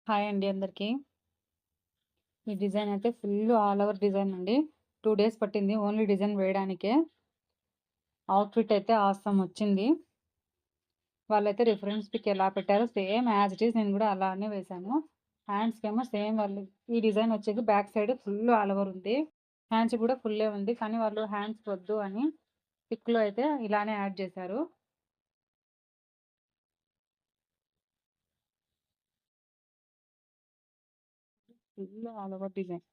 Hi అండి అందరికీ. ఈ డిజైన్ అయితే ఫుల్ ఆల్ ఓవర్ డిజైన్ అండి. 2 డేస్ పట్టింది ఓన్లీ డిజైన్ వేయడానికే. అవుట్‌ఫిట్ అయితే ఆసమ్ వచ్చింది. వాళ్ళైతే రిఫరెన్స్ పిక్ ఎలా పెట్టారో సేమ్ యాజ్ ఇట్ ఈజ్ నేను గూడా అలానే వేశాను. హ్యాండ్స్‌కేమో సేమ్ వాళ్ళు ఈ డిజైన్ వచ్చేసి back side full all over ఉంది. హ్యాండ్స్ కూడా ఫుల్లే ఉంది. కానీ వాళ్ళు హ్యాండ్స్ వద్దు అని పిక్‌లో అయితే ఇలానే యాడ్ చేశారు. Full all over design.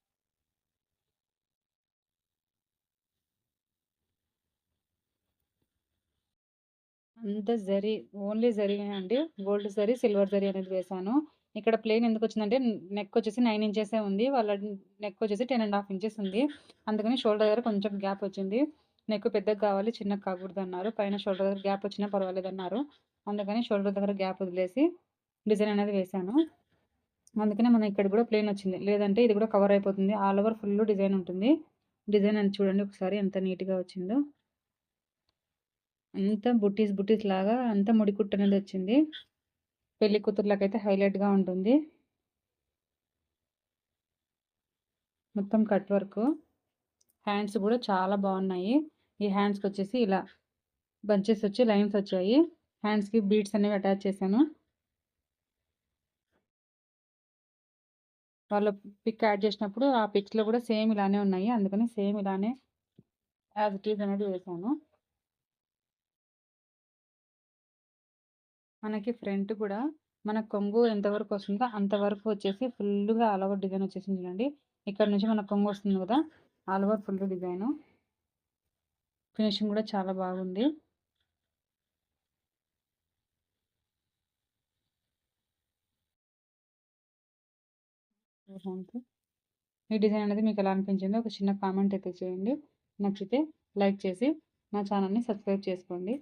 అంతా జరీ, ఓన్లీ జరీనే అండి. గోల్డ్ జరీ, సిల్వర్ జరీ అనేది వేశాను. ఇక్కడ ప్లెయిన్ ఎందుకొచ్చిందంటే నెక్ వచ్చేసి 9 ఇంచెసే ఉంది. వాళ్ళ నెక్ వచ్చేసి 10½ ఇంచెస్ ఉంది. అందుకని షోల్డర్ దగ్గర కొంచెం గ్యాప్ వచ్చింది. నెక్ పెద్దగా కావాలి, చిన్నగా కాకూడదన్నారు. పైన షోల్డర్ దగ్గర గ్యాప్ వచ్చినా పర్వాలేదన్నారు. అందుకని షోల్డర్ దగ్గర గ్యాప్ వదిలేసి డిజైన్ అనేది వేశాను. అందుకనే మనం ఇక్కడ కూడా ప్లెయిన్ వచ్చింది. లేదంటే ఇది కూడా కవర్ అయిపోతుంది. ఆల్ ఓవర్ ఫుల్ డిజైన్ ఉంటుంది. డిజైన్ అని చూడండి ఒకసారి ఎంత నీట్‌గా వచ్చిందో. అంతా బుట్టీస్ లాగా అంతా ముడి కుట్టు అనేది వచ్చింది. పెళ్లి కూతుర్లకైతే హైలైట్‌గా ఉంటుంది. మొత్తం కట్ వర్క్. హ్యాండ్స్ కూడా చాలా బాగున్నాయి. ఈ హ్యాండ్స్‌కొచ్చేసి ఇలా బంచెస్ వచ్చి లైన్స్ వచ్చాయి. హ్యాండ్స్‌కి బీడ్స్ అనేవి అటాచ్ చేశాను. వాళ్ళు పిక్ యాడ్ చేసినప్పుడు ఆ పిక్స్‌లో కూడా సేమ్ ఇలానే ఉన్నాయి. అందుకని సేమ్ ఇలానే యాజ్ ఇట్ ఈజ్ అనేది వేశాను. మనకి ఫ్రంట్ కూడా మన కొంగు ఎంతవరకు వస్తుందో అంతవరకు వచ్చేసి ఫుల్‌గా ఆల్ ఓవర్ డిజైన్ వచ్చేసింది చూడండి. ఇక్కడ నుంచి మన కొంగు వస్తుంది కదా! All over full design. Finishing కూడా చాలా బాగుంది. ఈ డిజైన్ అనేది మీకు ఎలా అనిపించిందో ఒక చిన్న కామెంట్ అయితే చేయండి. నచ్చితే లైక్ చేసి నా ఛానల్‌ని సబ్స్క్రైబ్ చేసుకోండి.